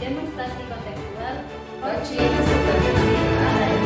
demonstrasi kontekstual coaching supervisi AHI.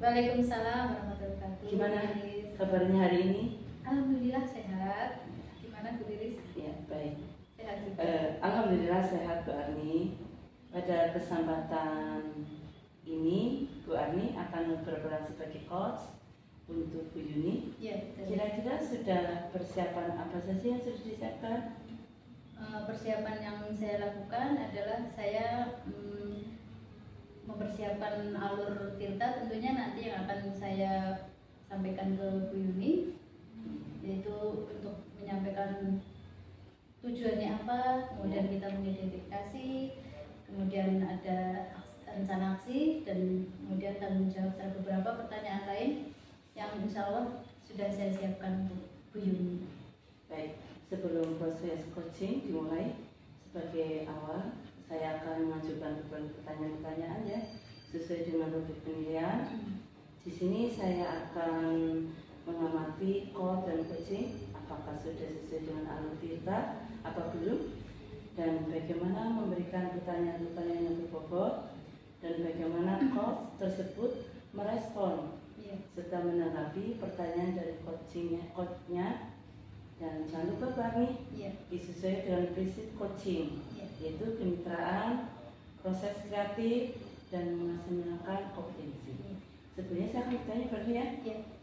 Waalaikumsalam warahmatullahi wabarakatuh. Gimana kabarnya hari ini? Alhamdulillah sehat. Gimana Bu Riris? Ya, baik. Sehat juga. Alhamdulillah sehat Bu Arni. Pada kesempatan ini Bu Arni akan berperan sebagai coach untuk Bu Yuni. Ya, betul. Kira-kira sudah persiapan apa saja yang sudah disiapkan? Persiapan yang saya lakukan adalah saya mempersiapkan alur tirta, tentunya nanti yang akan saya sampaikan ke Bu Yuni, yaitu untuk menyampaikan tujuannya apa, kemudian kita mengidentifikasi, kemudian ada rencana aksi, dan kemudian tanggung jawab serta beberapa pertanyaan lain yang insya Allah sudah saya siapkan untuk Bu Yuni. Baik, sebelum proses coaching dimulai, sebagai awal saya akan mengajukan beberapa pertanyaan-pertanyaan ya, sesuai dengan topik penilaian. Di sini saya akan mengamati coach dan coaching, apakah sudah sesuai dengan alur tirta, apa belum, dan bagaimana memberikan pertanyaan-pertanyaan yang berbobot, dan bagaimana coach tersebut merespon serta menanggapi pertanyaan dari coachnya. Dan jangan lupa Pak Arni, disesuaikan dengan prinsip coaching, yaitu kemitraan, proses kreatif, dan menghasilkan kompetensi. Sebenarnya saya akan bertanya Pak Arni ya,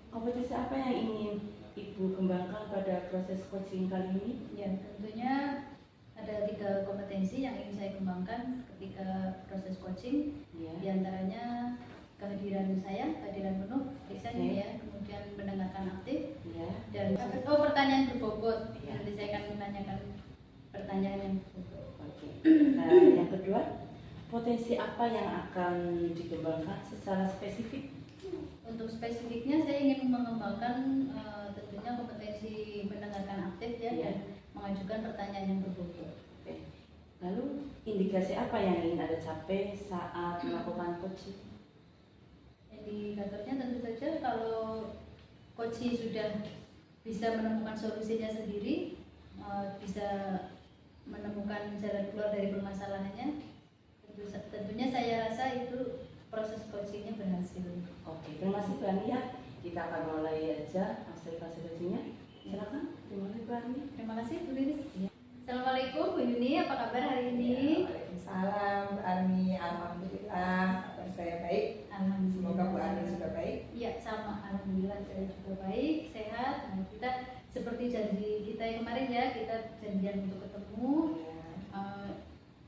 kompetensi apa yang ingin Ibu kembangkan pada proses coaching kali ini? Ya, tentunya ada 3 kompetensi yang ingin saya kembangkan ketika proses coaching. Di antaranya kehadiran penuh, lisan ya, kemudian mendengarkan aktif, dan pertanyaan berbobot. Nanti saya akan menanyakan pertanyaan yang berbobot. Oke. Nah, yang kedua, potensi apa yang akan dikembangkan secara spesifik? Untuk spesifiknya saya ingin mengembangkan tentunya kompetensi mendengarkan aktif ya, dan mengajukan pertanyaan yang berbobot. Oke. Lalu indikasi apa yang ingin Anda capai saat melakukan coaching? Indikatornya tentu saja kalau coaching sudah bisa menemukan solusinya sendiri, bisa menemukan jalan keluar dari permasalahannya, tentunya saya rasa itu proses coachingnya berhasil. Oke, terima kasih Bu Ani ya. Kita akan mulai aja observasi coachingnya. Silakan dimulai Bu Ani. Terima kasih Bu Riris. Assalamualaikum Bu Yuni, apa kabar hari ini? Waalaikumsalam Bu Arni, alhamdulillah kabar saya baik. Alhamdulillah. Semoga Bu Arni juga baik. Iya, sama, alhamdulillah saya juga baik, sehat. Nah, kita seperti janji kita yang kemarin ya, kita janjian untuk ketemu.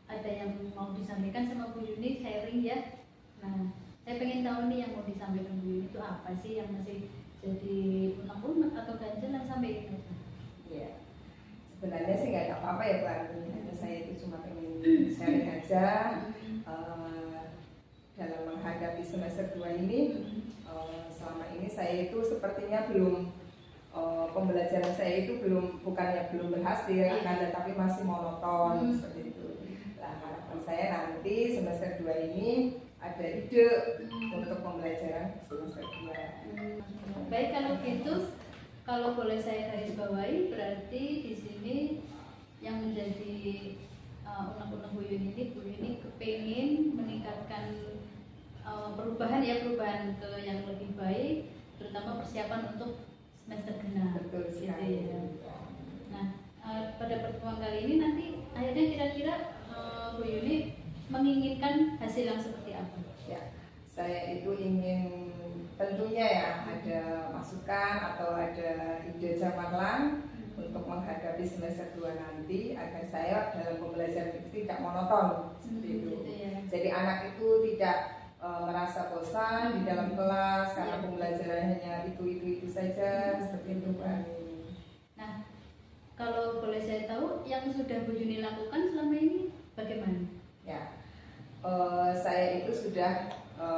Ada yang mau disampaikan sama Bu Yuni, sharing ya. Nah, saya pengen Nauni yang mau disampaikan Bu Yuni itu apa sih yang masih jadi unek-unek atau ganjalan sampai ini? Iya. Sebenarnya sih nggak ada apa-apa ya Bu Armi. Hanya saya itu cuma pengen sharing aja dalam menghadapi semester 2 ini. Selama ini saya itu sepertinya belum pembelajaran saya itu bukannya belum berhasil, akan tetapi masih monoton seperti itu. Nah, harapan saya nanti semester 2 ini ada ide untuk pembelajaran semester 2. Baik, kalau gitu, kalau boleh saya garis bawahi, berarti di sini yang menjadi unek-unek Bu Yuni kepingin meningkatkan perubahan ke yang lebih baik, terutama persiapan untuk semester genap. Betul gitu sekali. ya. Nah, pada pertemuan kali ini nanti akhirnya kira-kira Bu Yuni menginginkan hasil yang seperti apa? Ya, saya itu ingin tentunya ya ada masukan atau ada ide cemerlang untuk menghadapi semester 2 nanti agar saya dalam pembelajaran itu tidak monoton seperti itu. Gitu ya. Jadi anak itu tidak merasa bosan di dalam kelas karena pembelajaran hanya itu saja seperti itu Bu Ani. Nah, kalau boleh saya tahu yang sudah Bu Yuni lakukan selama ini bagaimana? Ya, saya itu sudah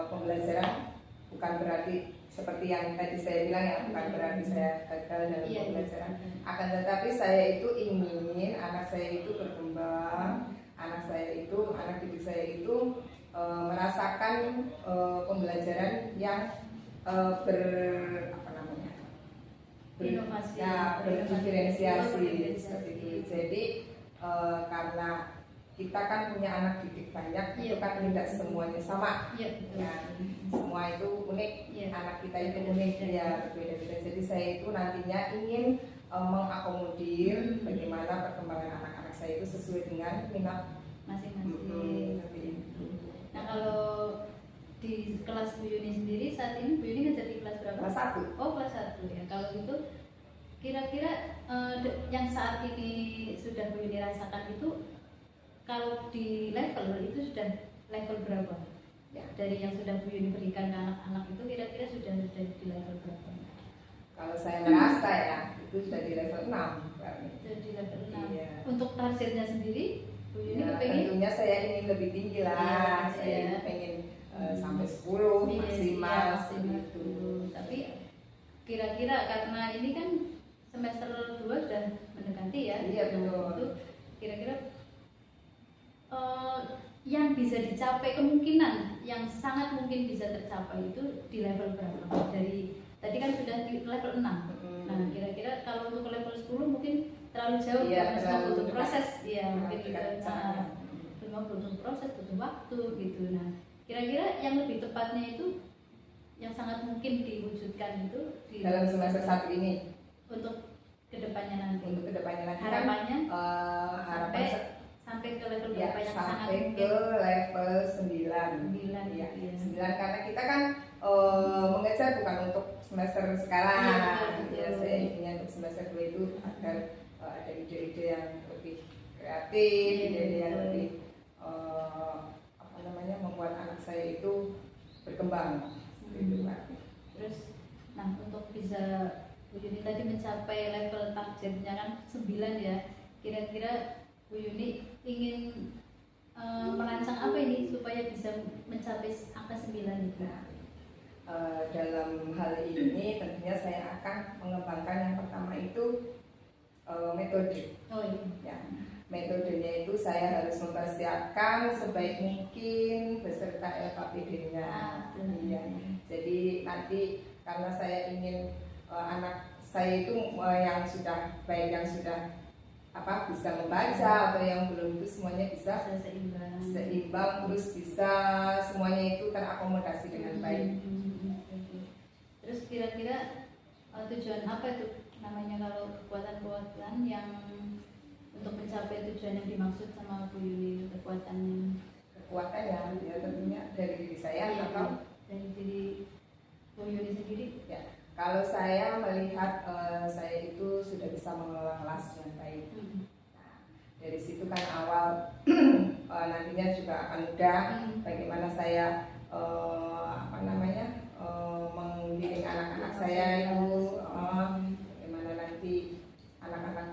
pembelajaran bukan berarti seperti yang tadi saya bilang ya, bukan berarti saya gagal dalam pembelajaran. Akan tetapi saya itu ingin anak saya itu berkembang, anak didik saya itu merasakan pembelajaran yang Inovasi, berdiferensiasi seperti itu. Jadi karena kita kan punya anak didik banyak, itu kan tidak semuanya sama. Ya, semua itu unik. Anak kita itu unik, ya berbeda-beda. Jadi saya itu nantinya ingin mengakomodir bagaimana perkembangan anak-anak saya itu sesuai dengan minat masing-masing. Nah, kalau di kelas Bu Yuni sendiri saat ini Bu Yuni ngajar di kelas berapa? Kelas 1. Oh, kelas 1 ya. Kalau gitu kira-kira yang saat ini sudah Bu Yuni rasakan itu kalau di level itu sudah level berapa? Ya, dari yang sudah Bu Yuni berikan ke anak-anak itu kira-kira sudah di level berapa? Kalau saya merasa ya itu sudah di level 6. Sudah di level 6. Iya. Untuk targetnya sendiri Bu Yuni Ya, kepengen? tentunya saya ingin lebih tinggi lah. Saya ingin sampai 10 maksimal itu. Tapi kira-kira karena ini kan semester 2 sudah mendekati ya. Iya betul. Itu kira-kira yang bisa dicapai, kemungkinan yang sangat mungkin bisa tercapai itu di level berapa? Dari tadi kan sudah di level 6. Nah, kira-kira kalau untuk level 10 mungkin terlalu jauh karena semua butuh proses. Iya, mungkin semua butuh proses, butuh waktu gitu. Nah, kira-kira yang lebih tepatnya itu yang sangat mungkin diwujudkan itu di dalam semester 1 ini untuk kedepannya nanti. Untuk kedepannya nanti Harapannya harapan sampai ke level ya, berapa yang sangat sampai mungkin? ke level 9. 9 ya. ya. 9 karena kita kan mengejar bukan untuk semester sekarang. Iya, Ya, saya inginnya untuk semester 2 itu agar ada ide-ide yang lebih kreatif, ide-ide yang lebih membuat anak saya itu berkembang. Gitu, Pak. Terus, nah untuk bisa Bu Yuni tadi mencapai level targetnya kan 9 ya. Kira-kira Bu Yuni ingin merancang apa ini supaya bisa mencapai angka 9 itu? Dalam hal ini tentunya saya akan mengembangkan yang pertama itu metode. Oh iya. Ya, metodenya itu saya harus mempersiapkan sebaik mungkin beserta LKPD-nya. Iya. Jadi nanti karena saya ingin anak saya itu yang sudah baik yang sudah bisa membaca atau yang belum itu semuanya bisa seimbang terus bisa semuanya itu terakomodasi dengan baik. Terus kira-kira tujuan apa itu namanya kalau kekuatan-kekuatan yang untuk mencapai tujuan yang dimaksud sama Bu Yuni, kekuatan ya tentunya dari diri saya atau dari diri Bu Yuni sendiri ya. Kalau saya melihat saya itu sudah bisa mengelola kelas dengan baik. Nah, dari situ kan awal nantinya juga akan mudah bagaimana saya mendidik anak-anak saya itu, bagaimana nanti anak-anak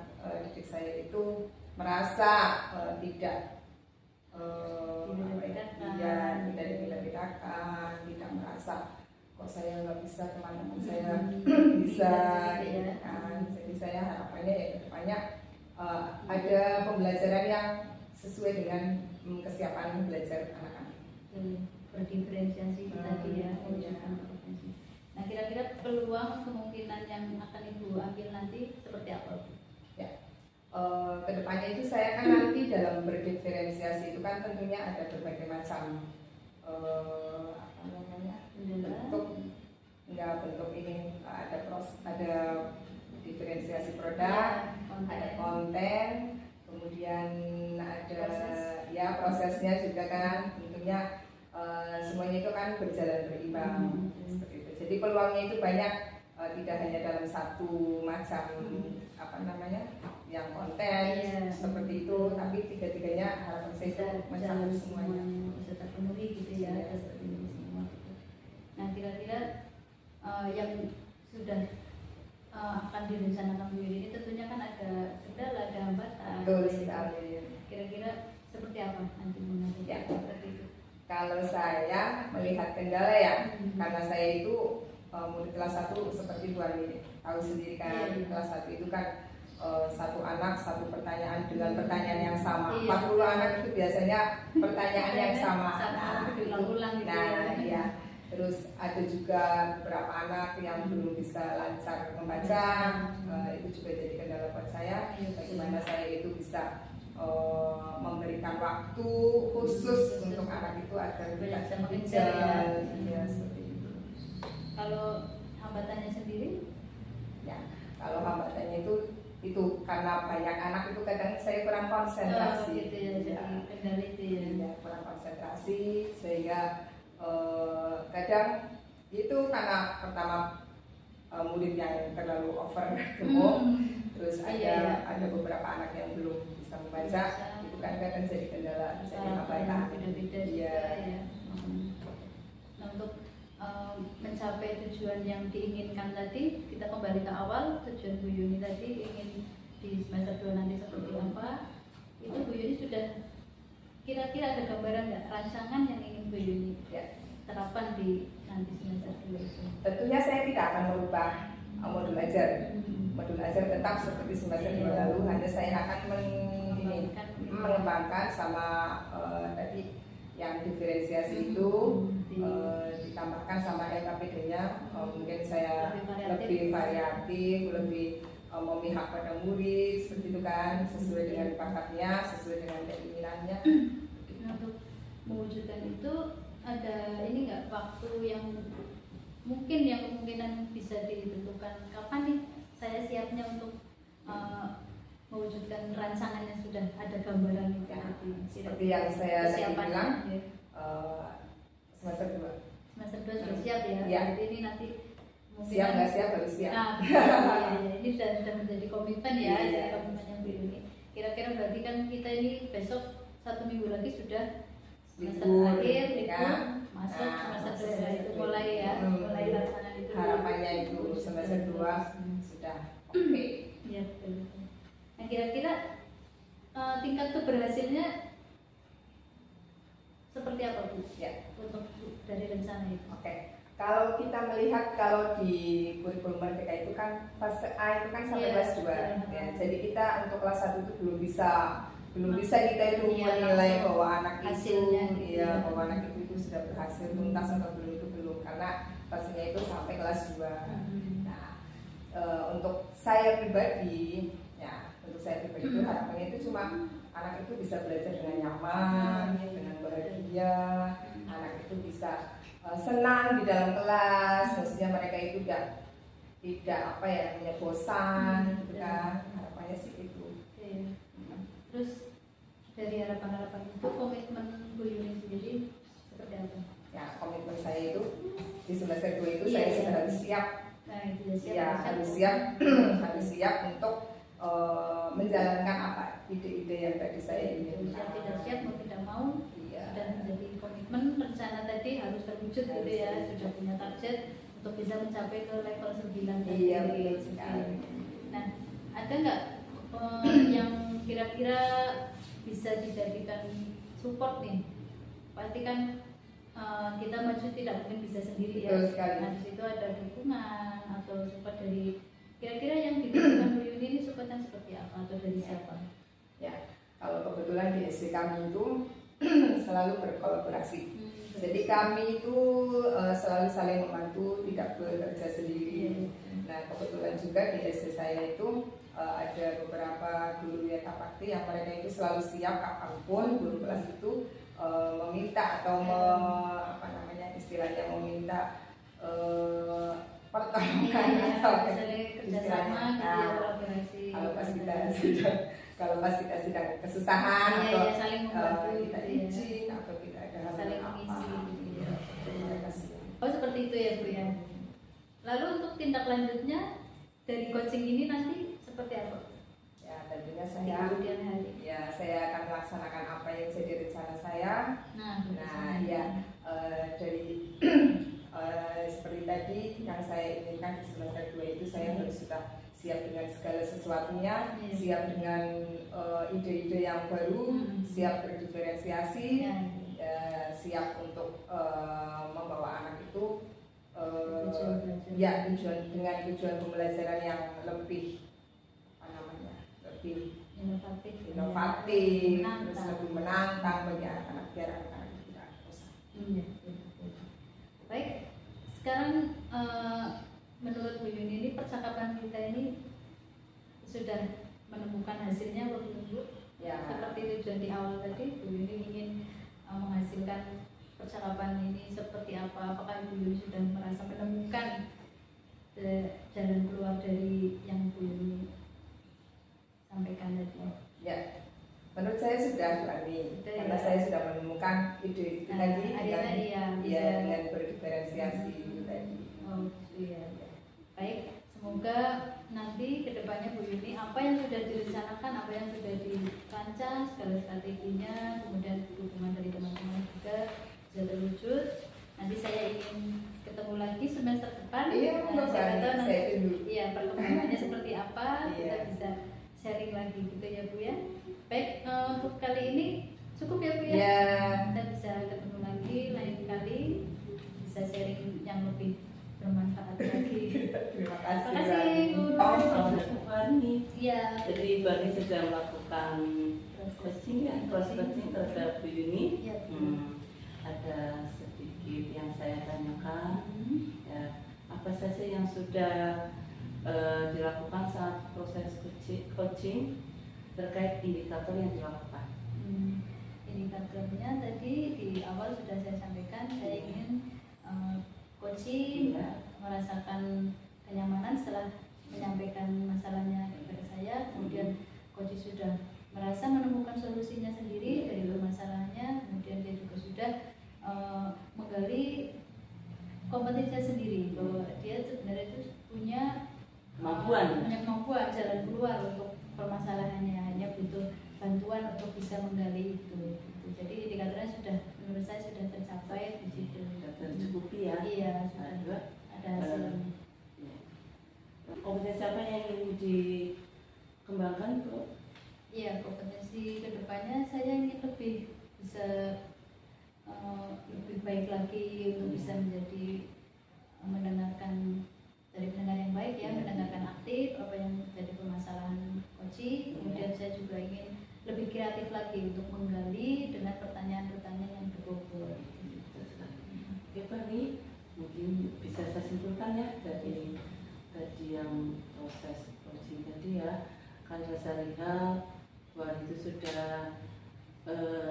didik saya itu merasa tidak tidak dibeda-bedakan, tidak merasa kok saya nggak bisa, teman-teman saya bisa, gitu kan. Jadi saya harapannya ya kedepannya ada pembelajaran yang sesuai dengan kesiapan belajar anak-anak. Berdiferensiasi tadi ya. Nah, kira-kira peluang kemungkinan yang akan Ibu ambil nanti seperti apa? Ya, kedepannya itu saya kan nanti dalam berdiferensiasi itu kan tentunya ada berbagai macam bentuk ini, ada diferensiasi produk, ada konten, kemudian ada prosesnya juga kan tentunya semuanya itu kan berjalan berimbang seperti itu. Jadi peluangnya itu banyak, tidak hanya dalam satu macam yang konten seperti itu, tapi tiga-tiganya harapan saya itu mencakup semuanya bisa terpenuhi gitu ya, seperti ini semua. Nah, kira-kira yang sudah akan direncanakan Bu Yuni ini tentunya kan ada kendala, ada hambatan. Betul sekali. Kira-kira seperti apa nanti mengenai seperti itu? Kalau saya melihat kendala ya, karena saya itu murid kelas 1 seperti Bu Ani tahu sendiri kan, kelas 1 itu kan satu anak satu pertanyaan dengan pertanyaan yang sama. 40 anak itu biasanya pertanyaan yang sama. Iya. Terus ada juga beberapa anak yang belum bisa lancar membaca, itu juga jadi kendala buat saya. Bagaimana saya itu bisa memberikan waktu khusus untuk anak itu agar bisa mengejar seperti itu. Kalau hambatannya sendiri? Ya, kalau hambatannya itu karena banyak anak itu kadang saya kurang konsentrasi. Gitu ya, jadi kendala itu ya. Kurang konsentrasi sehingga kadang itu karena pertama murid yang terlalu over gemuk, terus ada beberapa anak yang belum bisa membaca, itu kan kadang jadi kendala, jadi hambatan. Beda-beda juga ya. Nah, untuk mencapai tujuan yang diinginkan tadi, kita kembali ke awal. Tujuan Bu Yuni tadi ingin di semester 2 nanti seperti apa, itu Bu Yuni sudah kira-kira ada gambaran nggak rancangan yang ingin Bu Yuni terapkan di nanti semester 2 itu? Tentunya saya tidak akan merubah modul ajar. Modul ajar tetap seperti semester 2 lalu, hanya saya akan mengembangkan sama tadi yang diferensiasi itu, ditambahkan sama LKPD-nya, mungkin saya lebih variatif, lebih memihak pada murid seperti itu kan, sesuai dengan bakatnya, sesuai dengan keinginannya. Untuk mewujudkan itu ada ini nggak waktu yang mungkin yang kemungkinan bisa ditentukan kapan nih saya siapnya untuk mewujudkan rancangan yang sudah ada gambaran itu seperti yang saya tadi bilang, semester 2 sudah siap ya. Jadi ini nanti siap nggak siap harus siap. Ini sudah menjadi komitmen ya, jadi komitmennya Bu Yuni. Kira-kira berarti kan kita ini besok 1 minggu lagi sudah semester akhir, masuk semester 2 itu mulai mulai laksana itu. Harapannya itu semester 2 sudah oke. Iya, betul. Nah, kira-kira tingkat keberhasilannya seperti apa Bu? Untuk dari rencana itu? Kalau kita melihat kalau di kurikulum Merdeka itu kan fase A itu kan sampai kelas 2 jadi kita untuk kelas 1 itu belum bisa kita itu menilai bahwa anak itu bahwa anak itu sudah berhasil tuntas atau belum, itu belum, karena fasenya itu sampai kelas 2. Nah, untuk saya pribadi itu harapannya itu cuma anak itu bisa belajar dengan nyaman, dengan bahagia, anak itu bisa senang di dalam kelas, maksudnya mereka itu tidak bosan, gitu kan. Harapannya sih itu. Terus dari harapan-harapan itu komitmen Bu Yuni sendiri seperti apa? Ya, komitmen saya itu di semester 2 itu saya sudah harus siap. Harus siap untuk menjalankan apa ide-ide yang tadi saya ingin. Tidak siap mau tidak mau sudah menjadi komitmen rencana tadi harus terwujud gitu ya, sudah punya target untuk bisa mencapai ke level 9 tadi. Iya, betul sekali. Nah, ada nggak yang kira-kira bisa dijadikan support nih? Pasti kan kita maju tidak mungkin bisa sendiri ya. Betul sekali. Nah, di situ ada dukungan atau support dari kira-kira yang dibutuhkan Bu Yuni ini supportnya seperti apa atau dari siapa? Ya, kalau kebetulan di SD kami itu selalu berkolaborasi. Jadi kami itu selalu saling membantu, tidak bekerja sendiri. Nah, kebetulan juga di SD saya itu ada beberapa guru Yata Bakti yang mereka itu selalu siap kapanpun guru kelas itu meminta atau apa namanya istilahnya meminta pertolongan atau istilahnya kalau pas kita sedang kesusahan atau saling membantu, kita izin atau kita ada hal saling apa mengisi gitu ya. Mereka siap. Oh seperti itu ya Bu ya. Lalu untuk tindak lanjutnya dari coaching ini nanti seperti apa? Ya tentunya Di saya kemudian hari. ya saya akan melaksanakan apa yang jadi rencana saya. Nah Ya dari seperti tadi yang saya inginkan di semester 2 itu saya harus sudah siap dengan segala sesuatunya, siap dengan ide-ide yang baru, siap berdiferensiasi, siap untuk membawa anak itu ya dengan tujuan pembelajaran yang lebih apa namanya lebih inovatif, terus lebih menantang bagi anak-anak biar anak-anak tidak bosan. Baik, sekarang menurut Bu Yuni ini percakapan kita ini sudah menemukan hasilnya belum Bu? Ya. Seperti tujuan di awal tadi, Bu Yuni ingin menghasilkan percakapan ini seperti apa? Apakah Bu Yuni sudah merasa menemukan jalan keluar dari yang Bu Yuni sampaikan tadi? Ya, menurut saya sudah berani karena saya sudah menemukan ide itu tadi dengan berdiferensiasi itu tadi. Oh iya. Baik, semoga nanti kedepannya Bu Yuni apa yang sudah direncanakan, apa yang sudah dirancang, segala strateginya, kemudian dukungan dari teman-teman juga bisa terwujud. Nanti saya ingin ketemu lagi semester depan. Iya, saya tahu saya tunggu. Iya, perkembangannya seperti apa, kita Iya. bisa sharing lagi gitu ya Bu ya. Baik, untuk kali ini cukup ya Bu ya. Ya. Kita bisa ketemu lagi lain kali, bisa sharing yang lebih bermanfaat lagi. Terima kasih. Terima kasih Bu. Assalamualaikum Bani. Iya. Jadi Bani sudah melakukan coaching ya, coaching terhadap Bu Yuni. Iya. Ada sedikit yang saya tanyakan. Ya, apa saja yang sudah dilakukan saat proses coaching terkait indikator yang dilakukan? Indikatornya tadi di awal sudah saya sampaikan, saya ingin coaching merasakan kenyamanan setelah menyampaikan masalahnya kepada saya, kemudian coaching sudah merasa menemukan solusinya sendiri dari masalahnya, kemudian dia juga sudah menggali kompetensinya sendiri bahwa dia sebenarnya itu punya kemampuan jalan keluar untuk permasalahannya, hanya butuh bantuan untuk bisa menggali itu. Jadi indikatornya sudah menurut saya sudah tercapai di situ. Sudah tercukupi ya? Iya, sudah ada hasilnya. Kompetensi apa yang ingin dikembangkan Bu? Iya, kompetensi kedepannya saya ingin lebih bisa lebih baik lagi untuk bisa menjadi mendengarkan dari pendengar yang baik ya, mendengarkan aktif apa yang menjadi permasalahan coaching. Kemudian saya juga ingin lebih kreatif lagi untuk menggali dengan pertanyaan-pertanyaan yang berbobot. Oke Pak, nih mungkin bisa saya simpulkan ya dari tadi yang proses coaching tadi ya, kan saya lihat bahwa itu sudah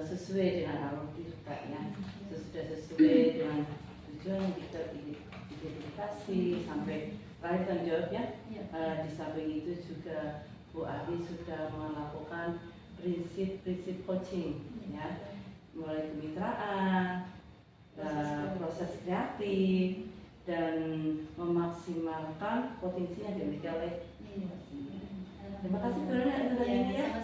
sesuai dengan alur kita ya, sudah sesuai dengan tujuan yang kita identifikasi sampai terakhir kan jawab ya. Di samping itu juga Bu Ali sudah melakukan prinsip-prinsip coaching ya, mulai kemitraan, proses kreatif dan memaksimalkan potensi yang dimiliki oleh. Terima kasih Bu Ali.